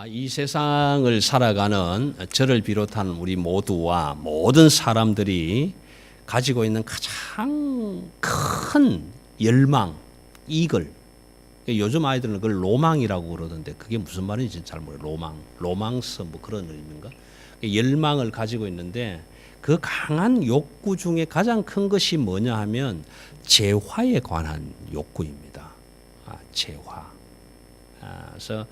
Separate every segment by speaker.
Speaker 1: 이 세상을 살아가는 저를 비롯한 우리 모두와 모든 사람들이 가지고 있는 가장 큰 열망, 이글. 요즘 아이들은 그걸 로망이라고 그러던데 그게 무슨 말인지 잘 모르겠어요. 로망스 뭐 그런 의미인가? 열망을 가지고 있는데 그 강한 욕구 중에 가장 큰 것이 뭐냐 하면 재화에 관한 욕구입니다. 재화. 그래서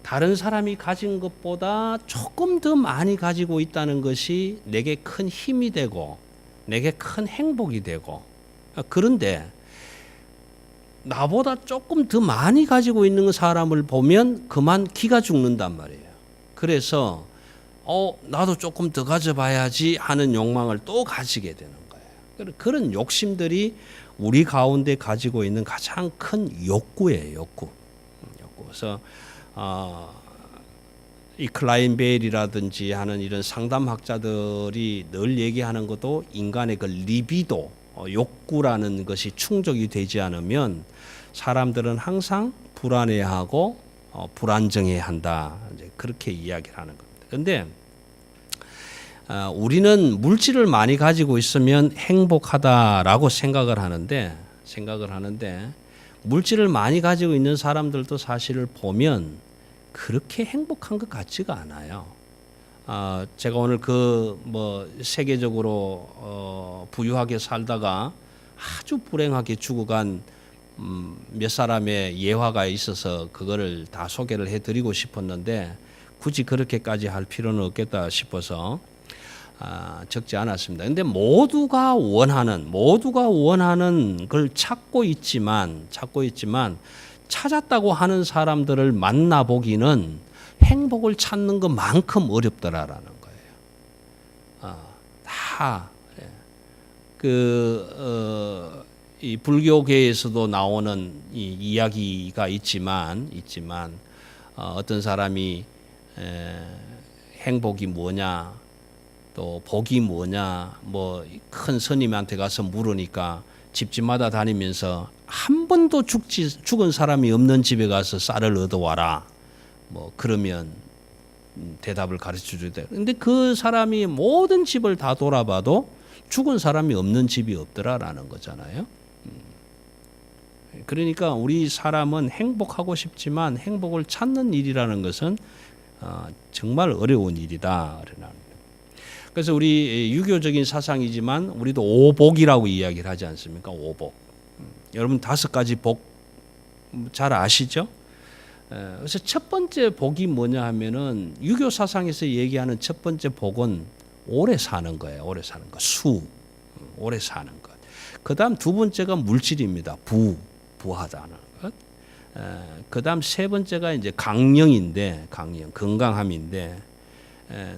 Speaker 1: 다른 사람이 가진 것보다 조금 더 많이 가지고 있다는 것이 내게 큰 힘이 되고 내게 큰 행복이 되고, 그런데 나보다 조금 더 많이 가지고 있는 사람을 보면 그만 기가 죽는단 말이에요. 그래서 나도 조금 더 가져봐야지 하는 욕망을 또 가지게 되는 거예요. 그런 욕심들이 우리 가운데 가지고 있는 가장 큰 욕구예요. 욕구. 그래서 이 클라인벨이라든지 하는 이런 상담학자들이 늘 얘기하는 것도 인간의 그 리비도, 욕구라는 것이 충족이 되지 않으면 사람들은 항상 불안해하고 불안정해한다. 이제 그렇게 이야기를 하는 겁니다. 그런데 우리는 물질을 많이 가지고 있으면 행복하다라고 생각을 하는데 물질을 많이 가지고 있는 사람들도 사실을 보면 그렇게 행복한 것 같지가 않아요. 제가 오늘 세계적으로 부유하게 살다가 아주 불행하게 죽어간 몇 사람의 예화가 있어서 그거를 다 소개를 해드리고 싶었는데 굳이 그렇게까지 할 필요는 없겠다 싶어서 적지 않았습니다. 근데 모두가 원하는 걸 찾고 있지만 찾았다고 하는 사람들을 만나보기는 행복을 찾는 것만큼 어렵더라라는 거예요. 이 불교계에서도 나오는 이 이야기가 있지만 어떤 사람이 행복이 뭐냐, 또 복이 뭐냐, 뭐 큰 스님한테 가서 물으니까 집집마다 다니면서 한 번도 죽은 사람이 없는 집에 가서 쌀을 얻어와라. 뭐 그러면 대답을 가르쳐 주대. 근데 그 사람이 모든 집을 다 돌아봐도 죽은 사람이 없는 집이 없더라라는 거잖아요. 그러니까 우리 사람은 행복하고 싶지만 행복을 찾는 일이라는 것은 정말 어려운 일이다. 그래서 우리 유교적인 사상이지만 우리도 오복이라고 이야기를 하지 않습니까? 오복. 여러분 5가지 복 잘 아시죠? 그래서 첫 번째 복이 뭐냐 하면은 유교 사상에서 얘기하는 첫 번째 복은 오래 사는 거예요. 오래 사는 거. 오래 사는 것. 그다음 두 번째가 물질입니다. 부하다는 것. 그다음 세 번째가 이제 강령, 건강함인데,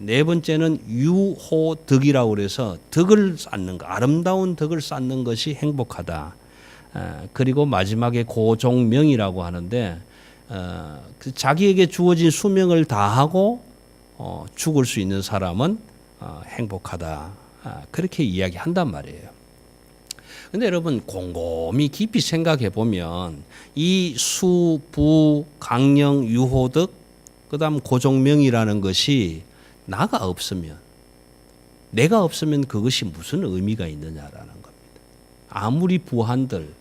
Speaker 1: 네 번째는 유호덕이라고 그래서 덕을 쌓는 것, 아름다운 덕을 쌓는 것이 행복하다. 그리고 마지막에 고종명이라고 하는데, 자기에게 주어진 수명을 다하고 죽을 수 있는 사람은 행복하다. 그렇게 이야기한단 말이에요. 근데 여러분 곰곰이 깊이 생각해 보면 이 수, 부, 강령, 유호덕, 그다음 고종명이라는 것이 내가 없으면 그것이 무슨 의미가 있느냐라는 겁니다. 아무리 부한들,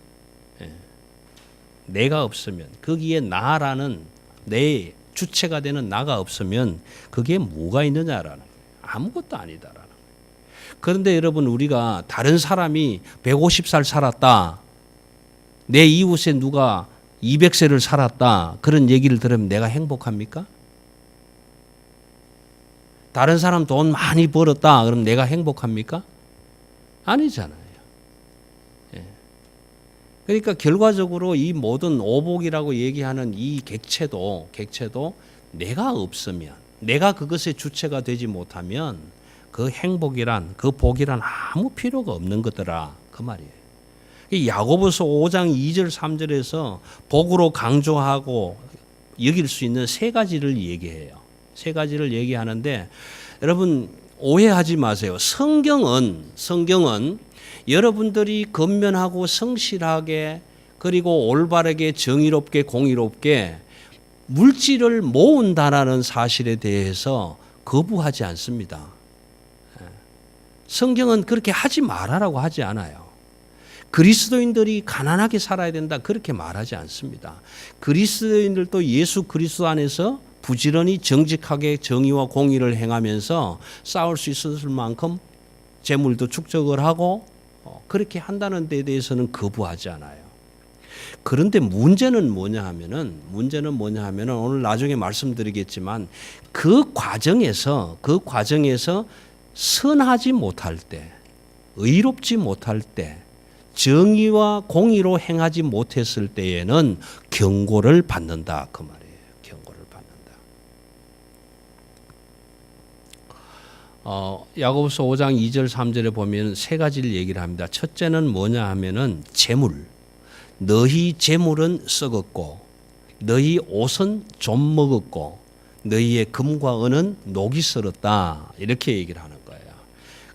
Speaker 1: 내가 없으면, 거기에 나라는 내 주체가 되는 나가 없으면 그게 뭐가 있느냐라는 거예요. 아무것도 아니다라는 거예요. 그런데 여러분 우리가 다른 사람이 150살 살았다, 내 이웃에 누가 200세를 살았다, 그런 얘기를 들으면 내가 행복합니까? 다른 사람 돈 많이 벌었다 그럼 내가 행복합니까? 아니잖아요. 그러니까 결과적으로 이 모든 오복이라고 얘기하는 이 객체도 내가 없으면, 내가 그것의 주체가 되지 못하면 그 행복이란, 그 복이란 아무 필요가 없는 거더라, 그 말이에요. 야고보서 5장 2절 3절에서 복으로 강조하고 여길 수 있는 3가지를 얘기해요. 3가지를 얘기하는데 여러분 오해하지 마세요. 성경은 여러분들이 건면하고 성실하게, 그리고 올바르게, 정의롭게, 공의롭게 물질을 모은다라는 사실에 대해서 거부하지 않습니다. 성경은 그렇게 하지 말아라고 하지 않아요. 그리스도인들이 가난하게 살아야 된다 그렇게 말하지 않습니다. 그리스도인들도 예수 그리스도 안에서 부지런히 정직하게 정의와 공의를 행하면서 싸울 수 있었을 만큼 재물도 축적을 하고 그렇게 한다는 데에 대해서는 거부하지 않아요. 그런데 문제는 뭐냐 하면은 오늘 나중에 말씀드리겠지만 그 과정에서 선하지 못할 때, 의롭지 못할 때, 정의와 공의로 행하지 못했을 때에는 경고를 받는다 그 말이에요. 경고를 받는다. 야고보서 5장 2절 3절에 보면 세 가지를 얘기를 합니다. 첫째는 뭐냐 하면은 재물. 너희 재물은 썩었고 너희 옷은 좀 먹었고 너희의 금과 은은 녹이 슬었다. 이렇게 얘기를 하는 거예요.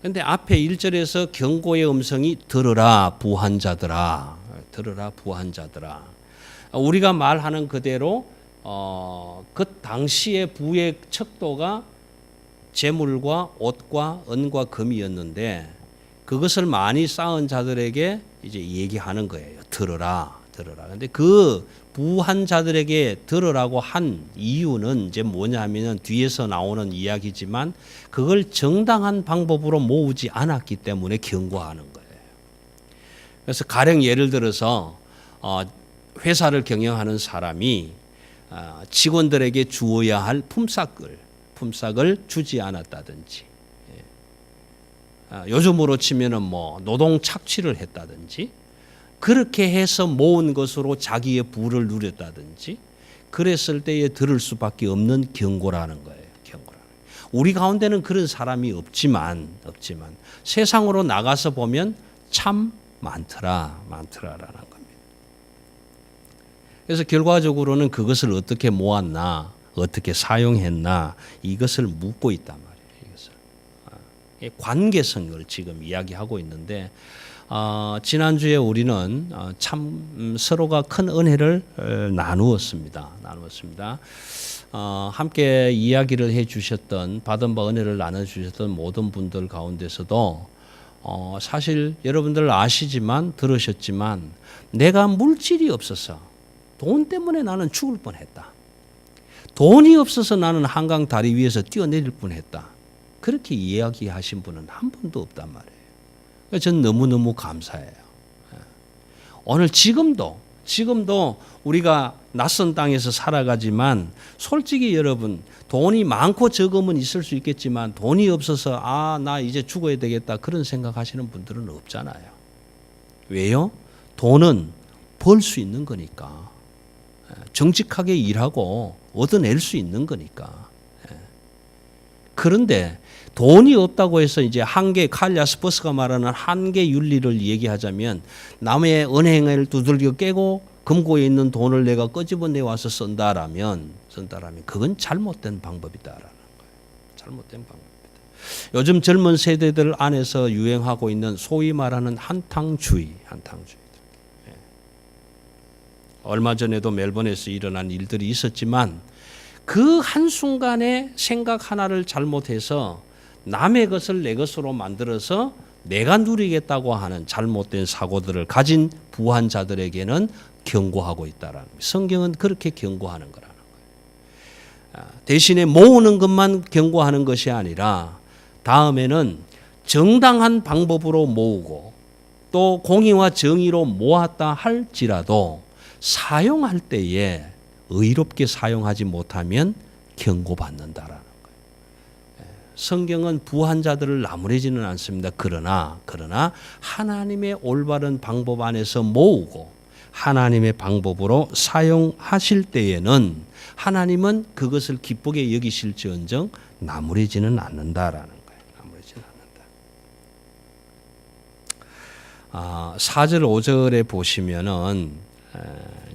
Speaker 1: 그런데 앞에 1절에서 경고의 음성이 들으라 부한 자들아. 들으라 부한 자들아. 우리가 말하는 그대로 그 당시의 부의 척도가 재물과 옷과 은과 금이었는데 그것을 많이 쌓은 자들에게 이제 얘기하는 거예요. 들으라. 그런데 그 부한 자들에게 들으라고 한 이유는 이제 뭐냐 하면은 뒤에서 나오는 이야기지만 그걸 정당한 방법으로 모으지 않았기 때문에 경고하는 거예요. 그래서 가령 예를 들어서 회사를 경영하는 사람이 직원들에게 주어야 할 품삯을 주지 않았다든지, 요즘으로 치면은 뭐 노동 착취를 했다든지, 그렇게 해서 모은 것으로 자기의 부를 누렸다든지, 그랬을 때에 들을 수밖에 없는 경고라는 거예요. 우리 가운데는 그런 사람이 없지만 세상으로 나가서 보면 참 많더라라는 겁니다. 그래서 결과적으로는 그것을 어떻게 모았나, 어떻게 사용했나 이것을 묻고 있단 말이에요. 관계성을 지금 이야기하고 있는데 지난주에 우리는 참 서로가 큰 은혜를 나누었습니다. 함께 이야기를 해주셨던, 받은 바 은혜를 나눠주셨던 모든 분들 가운데서도 사실 여러분들 아시지만 들으셨지만 내가 물질이 없어서 돈 때문에 나는 죽을 뻔했다. 돈이 없어서 나는 한강 다리 위에서 뛰어내릴 뻔했다. 그렇게 이야기하신 분은 한 분도 없단 말이에요. 저는 너무너무 감사해요. 오늘 지금도 우리가 낯선 땅에서 살아가지만 솔직히 여러분 돈이 많고 적음은 있을 수 있겠지만 돈이 없어서 나 이제 죽어야 되겠다 그런 생각하시는 분들은 없잖아요. 왜요? 돈은 벌 수 있는 거니까. 정직하게 일하고 얻어낼 수 있는 거니까. 그런데 돈이 없다고 해서 이제 한계, 칼 야스퍼스가 말하는 한계 윤리를 얘기하자면 남의 은행을 두들겨 깨고 금고에 있는 돈을 내가 끄집어내 와서 쓴다라면 그건 잘못된 방법이다라는 거예요. 잘못된 방법이다. 요즘 젊은 세대들 안에서 유행하고 있는 소위 말하는 한탕주의. 얼마 전에도 멜번에서 일어난 일들이 있었지만 그 한순간에 생각 하나를 잘못해서 남의 것을 내 것으로 만들어서 내가 누리겠다고 하는 잘못된 사고들을 가진 부한 자들에게는 경고하고 있다라는 거예요. 성경은 그렇게 경고하는 거라는 거예요. 대신에 모으는 것만 경고하는 것이 아니라 다음에는 정당한 방법으로 모으고 또 공의와 정의로 모았다 할지라도 사용할 때에 의롭게 사용하지 못하면 경고받는다라는 거예요. 성경은 부한 자들을 나무래지는 않습니다. 그러나 하나님의 올바른 방법 안에서 모으고 하나님의 방법으로 사용하실 때에는 하나님은 그것을 기쁘게 여기실지언정 나무래지는 않는다라는 거예요. 나무래지는 않는다. 4절 5절에 보시면은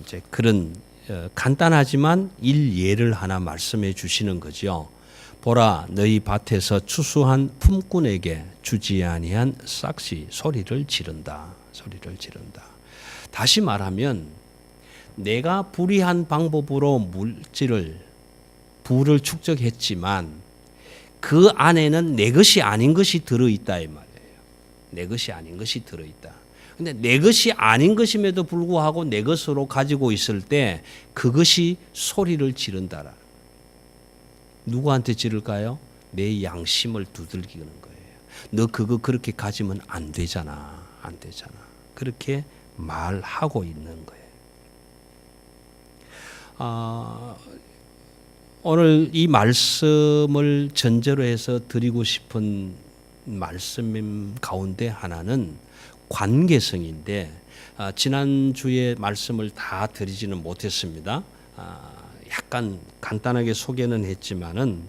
Speaker 1: 이제 그런 간단하지만 일예를 하나 말씀해 주시는 거죠. 보라, 너희 밭에서 추수한 품꾼에게 주지 아니한 싹시 소리를 지른다. 다시 말하면 내가 불의한 방법으로 부를 축적했지만 그 안에는 내 것이 아닌 것이 들어있다 이 말이에요. 내 것이 아닌 것이 들어있다. 근데 내 것이 아닌 것임에도 불구하고 내 것으로 가지고 있을 때 그것이 소리를 지른다라. 누구한테 지를까요? 내 양심을 두들기는 거예요. 너 그거 그렇게 가지면 안 되잖아. 안 되잖아. 그렇게 말하고 있는 거예요. 오늘 이 말씀을 전제로 해서 드리고 싶은 말씀 가운데 하나는 관계성인데 지난주에 말씀을 다 드리지는 못했습니다. 약간 간단하게 소개는 했지만은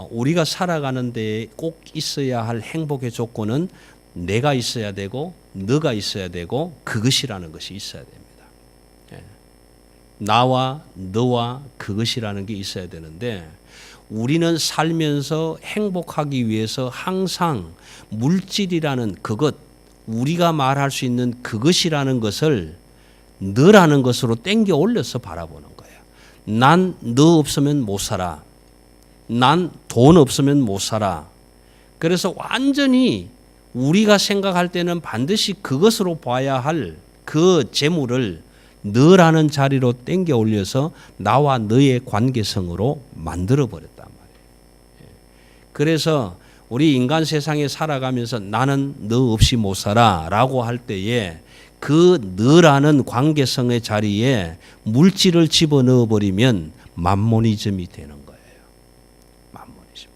Speaker 1: 우리가 살아가는 데 꼭 있어야 할 행복의 조건은 내가 있어야 되고 너가 있어야 되고 그것이라는 것이 있어야 됩니다. 나와 너와 그것이라는 게 있어야 되는데 우리는 살면서 행복하기 위해서 항상 물질이라는 그것, 우리가 말할 수 있는 그것이라는 것을 너라는 것으로 땡겨 올려서 바라보는 거예요. 난 너 없으면 못 살아. 난 돈 없으면 못 살아. 그래서 완전히 우리가 생각할 때는 반드시 그것으로 봐야 할 그 재물을 너라는 자리로 땡겨 올려서 나와 너의 관계성으로 만들어 버렸단 말이에요. 그래서 우리 인간 세상에 살아가면서 나는 너 없이 못 살아 라고 할 때에 그 너라는 관계성의 자리에 물질을 집어넣어 버리면 맘모니즘이 되는 거예요. 맘모니즘.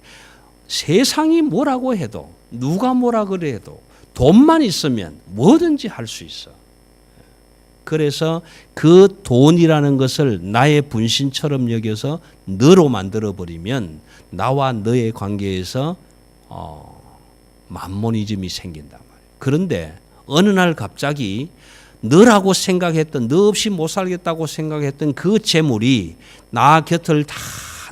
Speaker 1: 세상이 뭐라고 해도 누가 뭐라 그래도 돈만 있으면 뭐든지 할 수 있어. 그래서 그 돈이라는 것을 나의 분신처럼 여겨서 너로 만들어버리면 나와 너의 관계에서 맘모니즘이 생긴단 말이에요. 그런데 어느 날 갑자기 너라고 생각했던, 너 없이 못 살겠다고 생각했던 그 재물이 나 곁을 다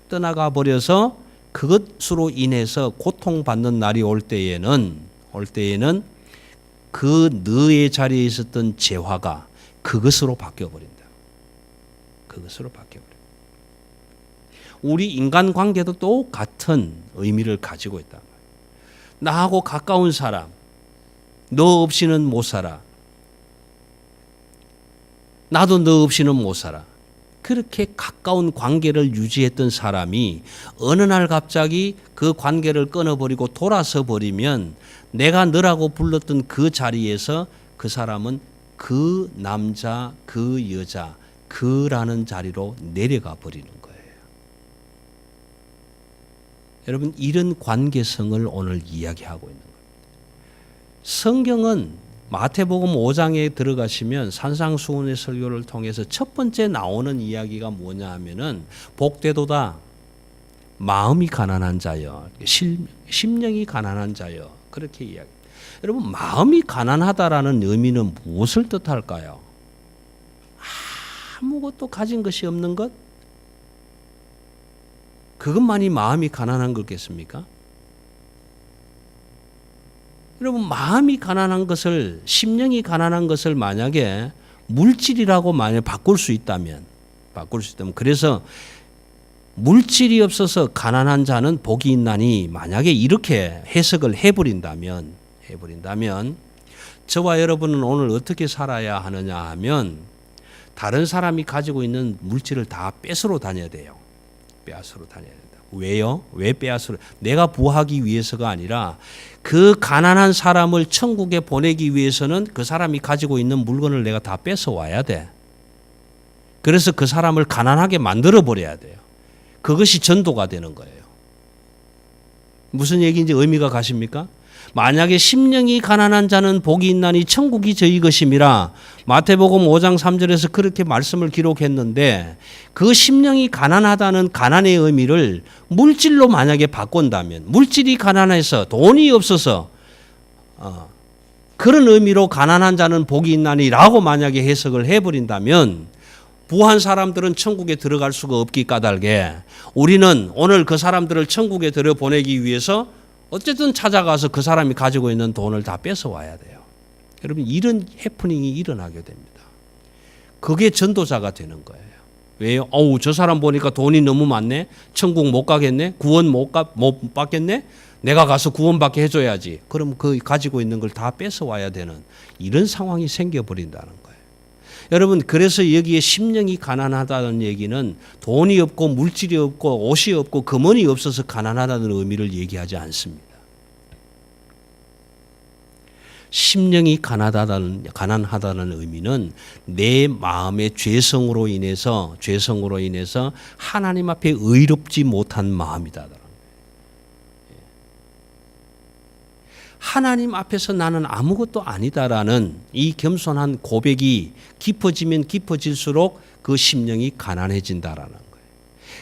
Speaker 1: 떠나가 버려서 그것으로 인해서 고통받는 날이 올 때에는 그 너의 자리에 있었던 재화가 그것으로 바뀌어버린다. 그것으로 바뀌어버린다. 우리 인간관계도 똑같은 의미를 가지고 있다. 나하고 가까운 사람, 너 없이는 못 살아. 나도 너 없이는 못 살아. 그렇게 가까운 관계를 유지했던 사람이 어느 날 갑자기 그 관계를 끊어버리고 돌아서 버리면 내가 너라고 불렀던 그 자리에서 그 사람은 그 남자, 그 여자, 그라는 자리로 내려가 버리는 거예요. 여러분, 이런 관계성을 오늘 이야기하고 있는 거예요. 성경은 마태복음 5장에 들어가시면 산상수훈의 설교를 통해서 첫 번째 나오는 이야기가 뭐냐 하면은 복되도다 마음이 가난한 자여, 심령이 가난한 자여, 그렇게 이야기. 여러분, 마음이 가난하다라는 의미는 무엇을 뜻할까요? 아무것도 가진 것이 없는 것? 그것만이 마음이 가난한 거겠습니까? 여러분, 마음이 가난한 것을, 심령이 가난한 것을 만약에 물질이라고 만약 바꿀 수 있다면, 그래서 물질이 없어서 가난한 자는 복이 있나니 만약에 이렇게 해석을 해버린다면 저와 여러분은 오늘 어떻게 살아야 하느냐 하면 다른 사람이 가지고 있는 물질을 다 뺏으러 다녀야 돼요. 빼앗으러 다녀야 된다. 왜요? 왜 빼앗으러? 내가 부하기 위해서가 아니라 그 가난한 사람을 천국에 보내기 위해서는 그 사람이 가지고 있는 물건을 내가 다 뺏어 와야 돼. 그래서 그 사람을 가난하게 만들어 버려야 돼요. 그것이 전도가 되는 거예요. 무슨 얘기인지 의미가 가십니까? 만약에 심령이 가난한 자는 복이 있나니 천국이 저희 것임이라 마태복음 5장 3절에서 그렇게 말씀을 기록했는데 그 심령이 가난하다는 가난의 의미를 물질로 만약에 바꾼다면, 물질이 가난해서 돈이 없어서 그런 의미로 가난한 자는 복이 있나니라고 만약에 해석을 해버린다면 부한 사람들은 천국에 들어갈 수가 없기 까닭에 우리는 오늘 그 사람들을 천국에 들여보내기 위해서 어쨌든 찾아가서 그 사람이 가지고 있는 돈을 다 뺏어와야 돼요. 여러분, 이런 해프닝이 일어나게 됩니다. 그게 전도자가 되는 거예요. 왜요? 어우, 저 사람 보니까 돈이 너무 많네. 천국 못 가겠네. 구원 못 받겠네. 내가 가서 구원받게 해줘야지. 그럼 그 가지고 있는 걸 다 뺏어와야 되는 이런 상황이 생겨버린다는 거예요. 여러분, 그래서 여기에 심령이 가난하다는 얘기는 돈이 없고 물질이 없고 옷이 없고 금원이 없어서 가난하다는 의미를 얘기하지 않습니다. 심령이 가난하다는 의미는 내 마음의 죄성으로 인해서 하나님 앞에 의롭지 못한 마음이다. 하나님 앞에서 나는 아무것도 아니다라는 이 겸손한 고백이 깊어지면 깊어질수록 그 심령이 가난해진다라는 거예요.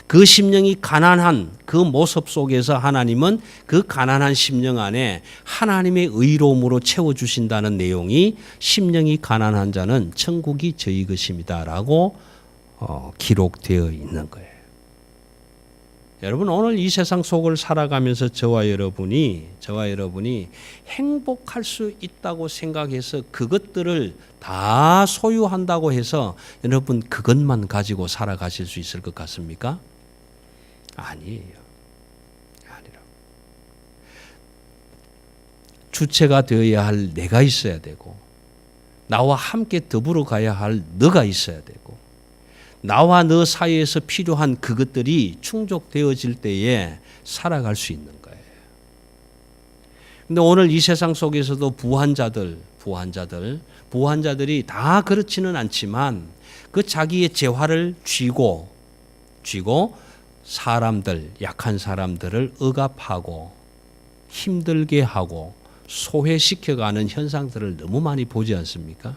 Speaker 1: 그 심령이 가난한 그 모습 속에서 하나님은 그 가난한 심령 안에 하나님의 의로움으로 채워주신다는 내용이 심령이 가난한 자는 천국이 저희 것입니다라고 기록되어 있는 거예요. 여러분, 오늘 이 세상 속을 살아가면서 저와 여러분이 행복할 수 있다고 생각해서 그것들을 다 소유한다고 해서 여러분 그것만 가지고 살아가실 수 있을 것 같습니까? 아니에요. 아니라고. 주체가 되어야 할 내가 있어야 되고, 나와 함께 더불어 가야 할 너가 있어야 되고, 나와 너 사이에서 필요한 그것들이 충족되어질 때에 살아갈 수 있는 거예요. 근데 오늘 이 세상 속에서도 부한자들이 다 그렇지는 않지만 그 자기의 재화를 쥐고 사람들, 약한 사람들을 억압하고 힘들게 하고 소외시켜가는 현상들을 너무 많이 보지 않습니까?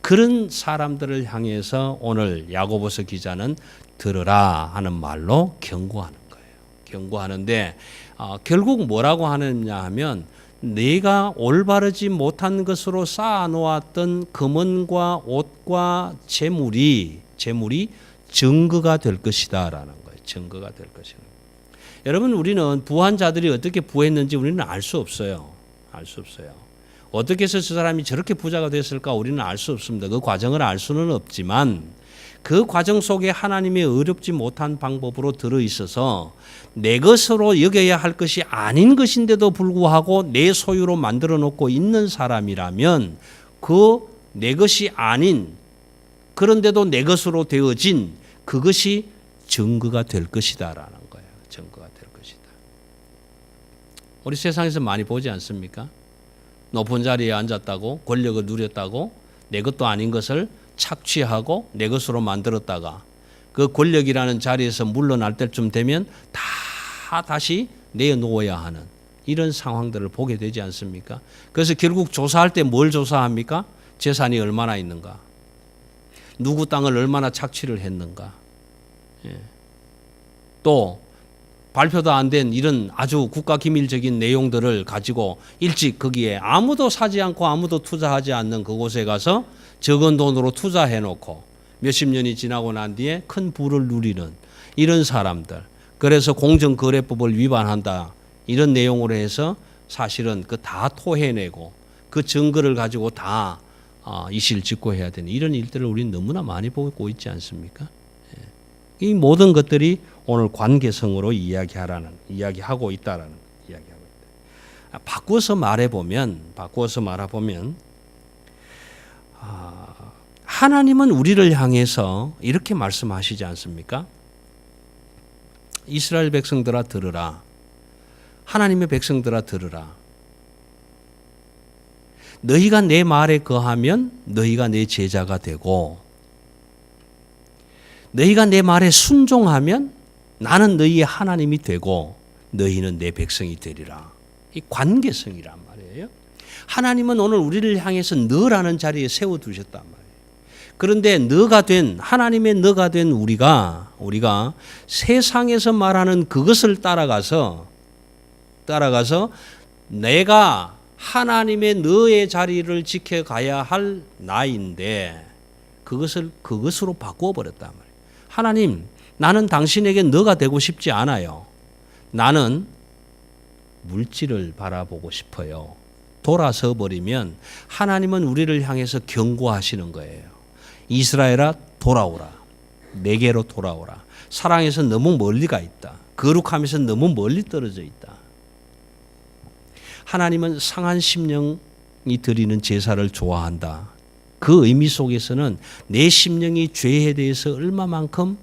Speaker 1: 그런 사람들을 향해서 오늘 야고보서 기자는 들으라 하는 말로 경고하는 거예요. 경고하는데 결국 뭐라고 하느냐 하면 내가 올바르지 못한 것으로 쌓아놓았던 금은과 옷과 재물이 증거가 될 것이다라는 거예요. 증거가 될 것이다. 여러분, 우리는 부한 자들이 어떻게 부했는지 우리는 알 수 없어요. 알 수 없어요. 어떻게 해서 저 사람이 저렇게 부자가 됐을까 우리는 알 수 없습니다. 그 과정을 알 수는 없지만 그 과정 속에 하나님의 어렵지 못한 방법으로 들어있어서 내 것으로 여겨야 할 것이 아닌 것인데도 불구하고 내 소유로 만들어 놓고 있는 사람이라면 그 내 것이 아닌 그런데도 내 것으로 되어진 그것이 증거가 될 것이다라는 거예요. 증거가 될 것이다. 우리 세상에서 많이 보지 않습니까? 높은 자리에 앉았다고 권력을 누렸다고 내 것도 아닌 것을 착취하고 내 것으로 만들었다가 그 권력이라는 자리에서 물러날 때쯤 되면 다 다시 내놓아야 하는 이런 상황들을 보게 되지 않습니까? 그래서 결국 조사할 때 뭘 조사합니까? 재산이 얼마나 있는가? 누구 땅을 얼마나 착취를 했는가? 또 발표도 안 된 이런 아주 국가 기밀적인 내용들을 가지고 일찍 거기에 아무도 사지 않고 아무도 투자하지 않는 그곳에 가서 적은 돈으로 투자해놓고 몇십 년이 지나고 난 뒤에 큰 부를 누리는 이런 사람들. 그래서 공정거래법을 위반한다. 이런 내용으로 해서 사실은 그 다 토해내고 그 증거를 가지고 다 이실직고해야 되는 이런 일들을 우리는 너무나 많이 보고 있지 않습니까? 이 모든 것들이 오늘 관계성으로 이야기하고 있다라는 이야기하고 있다. 바꾸어서 말해보면 하나님은 우리를 향해서 이렇게 말씀하시지 않습니까? 이스라엘 백성들아 들으라. 하나님의 백성들아 들으라. 너희가 내 말에 거하면 너희가 내 제자가 되고 너희가 내 말에 순종하면 나는 너희의 하나님이 되고 너희는 내 백성이 되리라. 이 관계성이란 말이에요. 하나님은 오늘 우리를 향해서 너라는 자리에 세워두셨단 말이에요. 그런데 하나님의 너가 된 우리가 세상에서 말하는 그것을 따라가서 내가 하나님의 너의 자리를 지켜가야 할 나인데 그것으로 바꾸어 버렸단 말이에요. 하나님, 나는 당신에게 너가 되고 싶지 않아요. 나는 물질을 바라보고 싶어요. 돌아서 버리면 하나님은 우리를 향해서 경고하시는 거예요. 이스라엘아 돌아오라. 내게로 돌아오라. 사랑에서 너무 멀리 가 있다. 거룩함에서 너무 멀리 떨어져 있다. 하나님은 상한 심령이 드리는 제사를 좋아한다. 그 의미 속에서는 내 심령이 죄에 대해서 얼마만큼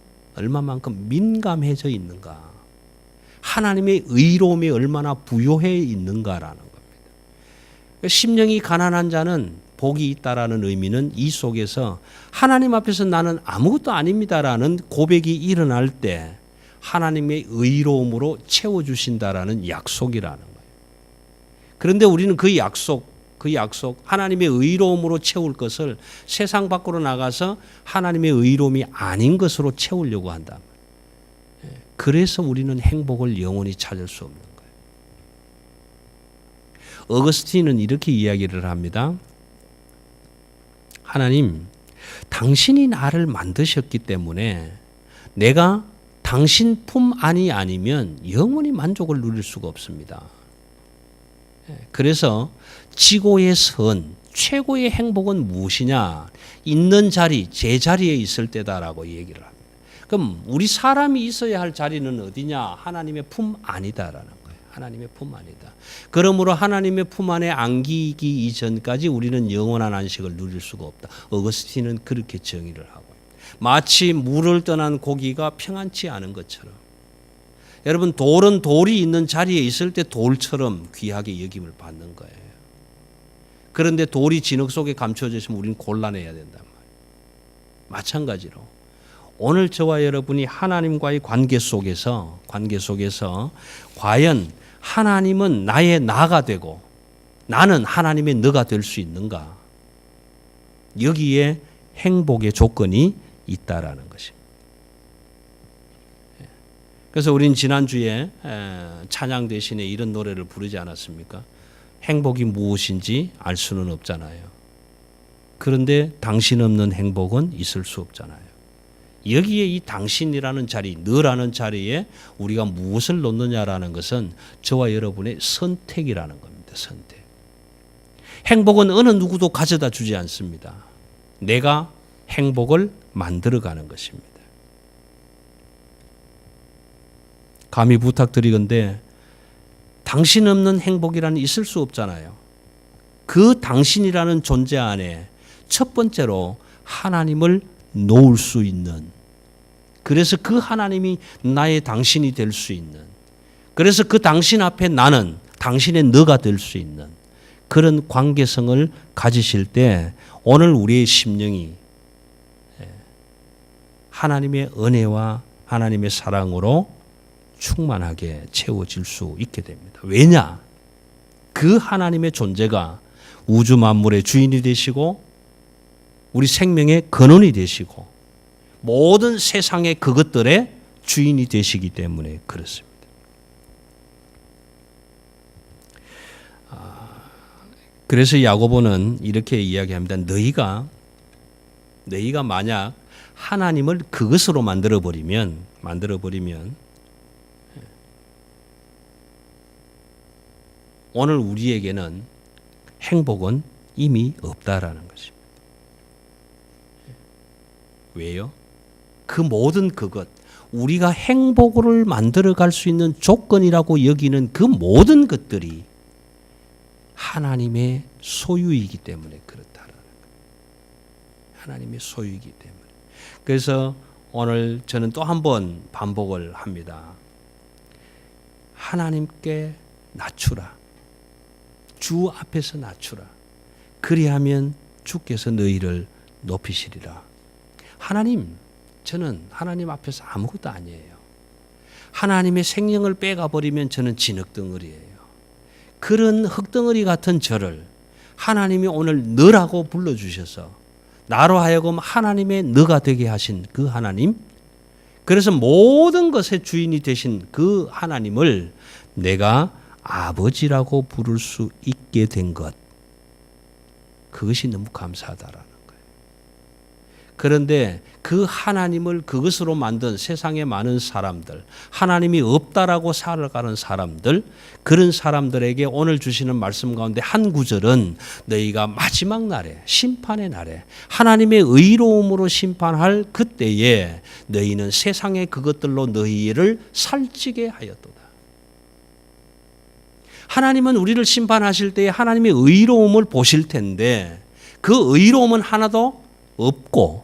Speaker 1: 민감해져 있는가. 하나님의 의로움이 얼마나 부요해 있는가라는 겁니다. 심령이 가난한 자는 복이 있다라는 의미는 이 속에서 하나님 앞에서 나는 아무것도 아닙니다라는 고백이 일어날 때 하나님의 의로움으로 채워주신다라는 약속이라는 거예요. 그런데 우리는 그 약속 하나님의 의로움으로 채울 것을 세상 밖으로 나가서 하나님의 의로움이 아닌 것으로 채우려고 한다. 그래서 우리는 행복을 영원히 찾을 수 없는 거예요. 어거스틴은 이렇게 이야기를 합니다. 하나님, 당신이 나를 만드셨기 때문에 내가 당신 품 안이 아니면 영원히 만족을 누릴 수가 없습니다. 그래서 지고의 선, 최고의 행복은 무엇이냐? 있는 자리, 제자리에 있을 때다라고 얘기를 합니다. 그럼 우리 사람이 있어야 할 자리는 어디냐? 하나님의 품 안이다라는 거예요. 하나님의 품 안이다. 그러므로 하나님의 품 안에 안기기 이전까지 우리는 영원한 안식을 누릴 수가 없다. 어거스틴은 그렇게 정의를 하고 마치 물을 떠난 고기가 평안치 않은 것처럼 여러분 돌은 돌이 있는 자리에 있을 때 돌처럼 귀하게 여김을 받는 거예요. 그런데 돌이 진흙 속에 감춰져 있으면 우리는 곤란해야 된단 말이에요. 마찬가지로 오늘 저와 여러분이 하나님과의 관계 속에서 과연 하나님은 나의 나가 되고 나는 하나님의 너가 될 수 있는가? 여기에 행복의 조건이 있다라는 것입니다. 그래서 우린 지난주에 찬양 대신에 이런 노래를 부르지 않았습니까? 행복이 무엇인지 알 수는 없잖아요. 그런데 당신 없는 행복은 있을 수 없잖아요. 여기에 이 당신이라는 자리, 너라는 자리에 우리가 무엇을 놓느냐라는 것은 저와 여러분의 선택이라는 겁니다. 선택. 행복은 어느 누구도 가져다 주지 않습니다. 내가 행복을 만들어가는 것입니다. 감히 부탁드리건대 당신 없는 행복이라는 있을 수 없잖아요. 그 당신이라는 존재 안에 첫 번째로 하나님을 놓을 수 있는, 그래서 그 하나님이 나의 당신이 될 수 있는, 그래서 그 당신 앞에 나는 당신의 너가 될 수 있는 그런 관계성을 가지실 때 오늘 우리의 심령이 하나님의 은혜와 하나님의 사랑으로 충만하게 채워질 수 있게 됩니다. 왜냐? 그 하나님의 존재가 우주 만물의 주인이 되시고 우리 생명의 근원이 되시고 모든 세상의 그것들의 주인이 되시기 때문에 그렇습니다. 그래서 야고보는 이렇게 이야기합니다. 너희가 만약 하나님을 그것으로 만들어버리면 오늘 우리에게는 행복은 이미 없다라는 것입니다. 왜요? 그 모든 그것, 우리가 행복을 만들어갈 수 있는 조건이라고 여기는 그 모든 것들이 하나님의 소유이기 때문에 그렇다라는 거예요. 하나님의 소유이기 때문에. 그래서 오늘 저는 또 한 번 반복을 합니다. 하나님께 낮추라. 주 앞에서 낮추라. 그리하면 주께서 너희를 높이시리라. 하나님, 저는 하나님 앞에서 아무것도 아니에요. 하나님의 생명을 빼가버리면 저는 진흙덩어리예요. 그런 흙덩어리 같은 저를 하나님이 오늘 너라고 불러주셔서 나로 하여금 하나님의 너가 되게 하신 그 하나님, 그래서 모든 것의 주인이 되신 그 하나님을 내가 아버지라고 부를 수 있게 된 것, 그것이 너무 감사하다라는 거예요. 그런데 그 하나님을 그것으로 만든 세상의 많은 사람들, 하나님이 없다라고 살아가는 사람들, 그런 사람들에게 오늘 주시는 말씀 가운데 한 구절은 너희가 마지막 날에, 심판의 날에 하나님의 의로움으로 심판할 그때에 너희는 세상의 그것들로 너희를 살찌게 하였도다. 하나님은 우리를 심판하실 때에 하나님의 의로움을 보실 텐데 그 의로움은 하나도 없고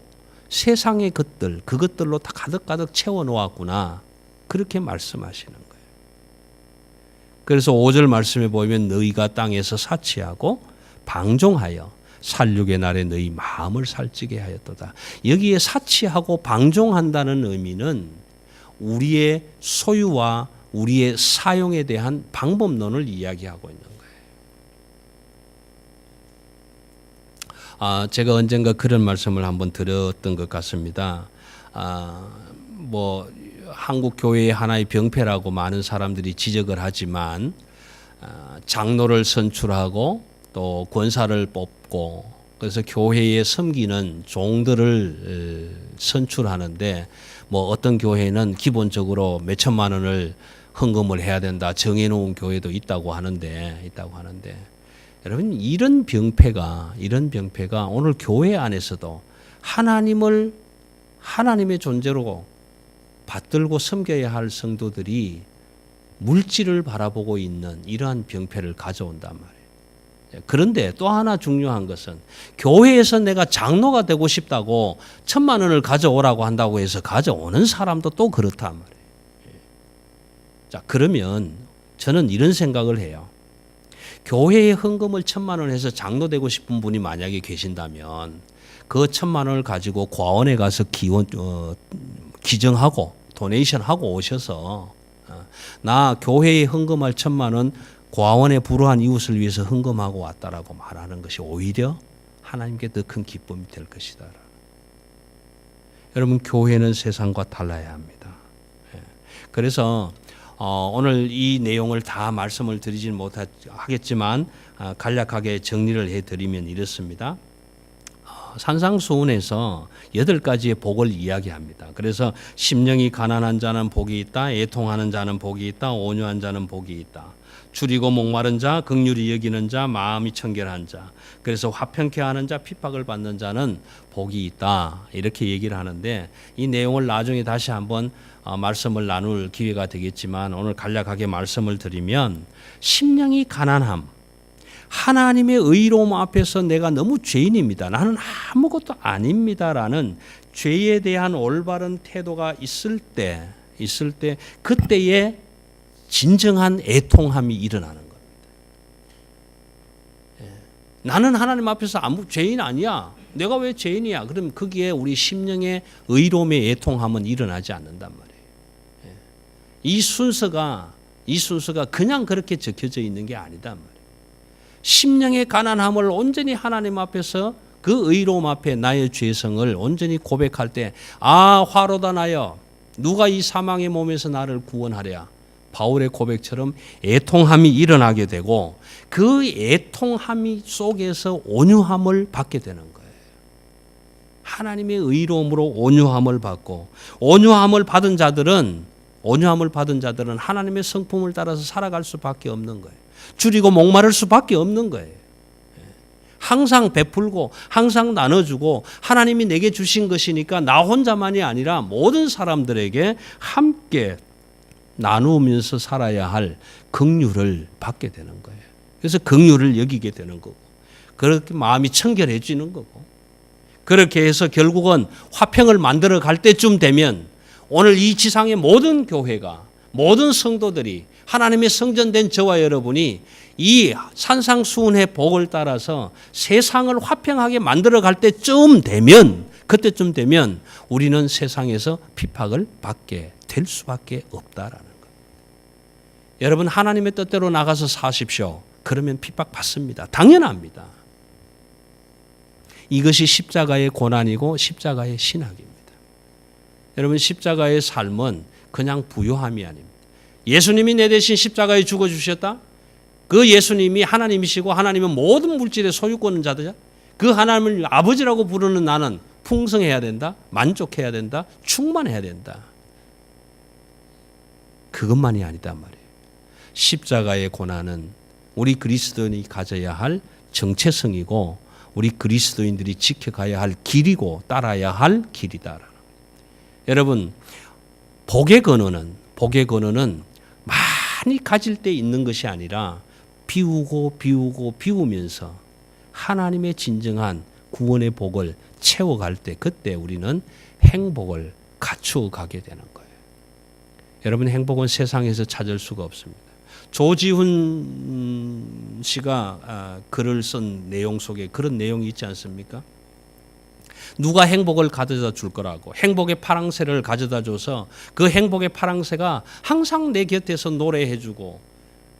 Speaker 1: 세상의 것들, 그것들로 다 가득가득 채워놓았구나. 그렇게 말씀하시는 거예요. 그래서 5절 말씀에 보면 너희가 땅에서 사치하고 방종하여 살육의 날에 너희 마음을 살찌게 하였도다. 여기에 사치하고 방종한다는 의미는 우리의 소유와 우리의 사용에 대한 방법론을 이야기하고 있는 거예요. 제가 언젠가 그런 말씀을 한번 들었던 것 같습니다. 한국 교회의 하나의 병폐라고 많은 사람들이 지적을 하지만 장로를 선출하고 또 권사를 뽑고 그래서 교회에 섬기는 종들을 선출하는데 어떤 교회는 기본적으로 몇 천만 원을 헌금을 해야 된다 정해놓은 교회도 있다고 하는데 여러분 이런 병폐가 오늘 교회 안에서도 하나님을 하나님의 존재로 받들고 섬겨야 할 성도들이 물질을 바라보고 있는 이러한 병폐를 가져온단 말이에요. 그런데 또 하나 중요한 것은 교회에서 내가 장로가 되고 싶다고 1,000만 원을 가져오라고 한다고 해서 가져오는 사람도 또 그렇단 말이에요. 자, 그러면 저는 이런 생각을 해요. 교회에 헌금을 1,000만 원 해서 장로 되고 싶은 분이 만약에 계신다면 그 1,000만 원을 가지고 과원에 가서 기증하고 도네이션하고 오셔서 나 교회에 헌금할 1,000만 원 과원에 불우한 이웃을 위해서 헌금하고 왔다라고 말하는 것이 오히려 하나님께 더 큰 기쁨이 될 것이다. 여러분 교회는 세상과 달라야 합니다. 그래서 오늘 이 내용을 다 말씀을 드리지는 못하겠지만 간략하게 정리를 해드리면 이렇습니다. 산상수훈에서 8가지의 복을 이야기합니다. 그래서 심령이 가난한 자는 복이 있다. 애통하는 자는 복이 있다. 온유한 자는 복이 있다. 줄이고 목마른 자, 긍휼히 여기는 자, 마음이 청결한 자. 그래서 화평케 하는 자, 핍박을 받는 자는 복이 있다. 이렇게 얘기를 하는데 이 내용을 나중에 다시 한번 말씀을 나눌 기회가 되겠지만 오늘 간략하게 말씀을 드리면 심령이 가난함. 하나님의 의로움 앞에서 내가 너무 죄인입니다. 나는 아무것도 아닙니다라는 죄에 대한 올바른 태도가 있을 때 그때에 진정한 애통함이 일어나는 겁니다. 나는 하나님 앞에서 아무 죄인 아니야. 내가 왜 죄인이야? 그럼 거기에 우리 심령의 의로움의 애통함은 일어나지 않는단 말이에요. 이 순서가 그냥 그렇게 적혀져 있는 게 아니단 말이에요. 심령의 가난함을 온전히 하나님 앞에서 그 의로움 앞에 나의 죄성을 온전히 고백할 때 화로다 나여 누가 이 사망의 몸에서 나를 구원하랴. 바울의 고백처럼 애통함이 일어나게 되고 그 애통함이 속에서 온유함을 받게 되는 거예요. 하나님의 의로움으로 온유함을 받고 온유함을 받은 자들은 하나님의 성품을 따라서 살아갈 수밖에 없는 거예요. 줄이고 목마를 수밖에 없는 거예요. 항상 베풀고 항상 나눠주고 하나님이 내게 주신 것이니까 나 혼자만이 아니라 모든 사람들에게 함께 나누면서 살아야 할 긍휼을 받게 되는 거예요. 그래서 긍휼을 여기게 되는 거고 그렇게 마음이 청결해지는 거고 그렇게 해서 결국은 화평을 만들어 갈 때쯤 되면 오늘 이 지상의 모든 교회가 모든 성도들이 하나님의 성전된 저와 여러분이 이 산상수훈의 복을 따라서 세상을 화평하게 만들어 갈 때쯤 되면 그때쯤 되면 우리는 세상에서 핍박을 받게 될 수밖에 없다라는 거예요. 여러분 하나님의 뜻대로 나가서 사십시오. 그러면 핍박 받습니다. 당연합니다. 이것이 십자가의 고난이고 십자가의 신학입니다. 여러분 십자가의 삶은 그냥 부요함이 아닙니다. 예수님이 내 대신 십자가에 죽어주셨다? 그 예수님이 하나님이시고 하나님은 모든 물질의 소유권은 자들이야. 그 하나님을 아버지라고 부르는 나는 풍성해야 된다. 만족해야 된다. 충만해야 된다. 그것만이 아니단 말이에요. 십자가의 고난은 우리 그리스도인이 가져야 할 정체성이고 우리 그리스도인들이 지켜가야 할 길이고 따라야 할 길이다. 여러분, 복의 근원은 많이 가질 때 있는 것이 아니라 비우면서 하나님의 진정한 구원의 복을 채워갈 때 그때 우리는 행복을 갖추어 가게 되는 거예요. 여러분, 행복은 세상에서 찾을 수가 없습니다. 조지훈 씨가 글을 쓴 내용 속에 그런 내용이 있지 않습니까? 누가 행복을 가져다 줄 거라고 행복의 파랑새를 가져다 줘서 그 행복의 파랑새가 항상 내 곁에서 노래해주고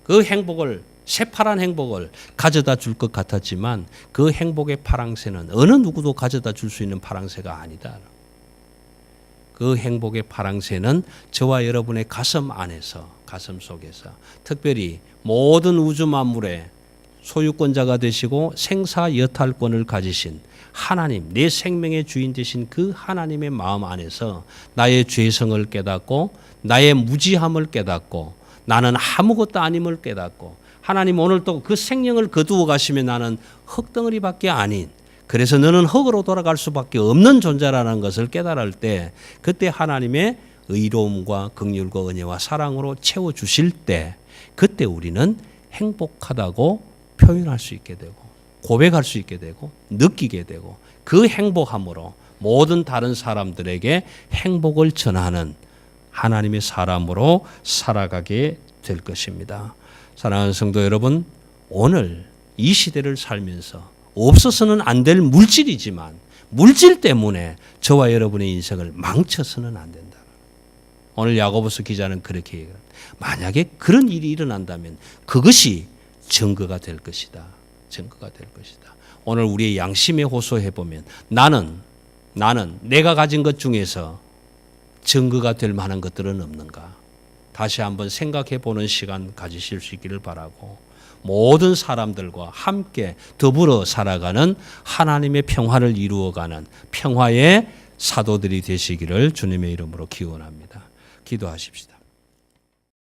Speaker 1: 그 행복을 새파란 행복을 가져다 줄 것 같았지만 그 행복의 파랑새는 어느 누구도 가져다 줄 수 있는 파랑새가 아니다. 그 행복의 파랑새는 저와 여러분의 가슴 안에서 가슴 속에서 특별히 모든 우주 만물의 소유권자가 되시고 생사여탈권을 가지신 하나님, 내 생명의 주인 되신 그 하나님의 마음 안에서 나의 죄성을 깨닫고 나의 무지함을 깨닫고 나는 아무것도 아님을 깨닫고 하나님 오늘 또 그 생명을 거두어 가시면 나는 흙덩어리밖에 아닌 그래서 너는 흙으로 돌아갈 수밖에 없는 존재라는 것을 깨달을 때 그때 하나님의 의로움과 긍휼과 은혜와 사랑으로 채워주실 때 그때 우리는 행복하다고 표현할 수 있게 되고 고백할 수 있게 되고 느끼게 되고 그 행복함으로 모든 다른 사람들에게 행복을 전하는 하나님의 사람으로 살아가게 될 것입니다. 사랑하는 성도 여러분, 오늘 이 시대를 살면서 없어서는 안 될 물질이지만 물질 때문에 저와 여러분의 인생을 망쳐서는 안 된다. 오늘 야고보서 기자는 그렇게 얘기합니다. 만약에 그런 일이 일어난다면 그것이 증거가 될 것이다. 증거가 될 것이다. 오늘 우리의 양심에 호소해 보면 나는 내가 가진 것 중에서 증거가 될 만한 것들은 없는가? 다시 한번 생각해 보는 시간 가지실 수 있기를 바라고 모든 사람들과 함께 더불어 살아가는 하나님의 평화를 이루어가는 평화의 사도들이 되시기를 주님의 이름으로 기원합니다. 기도하십시다.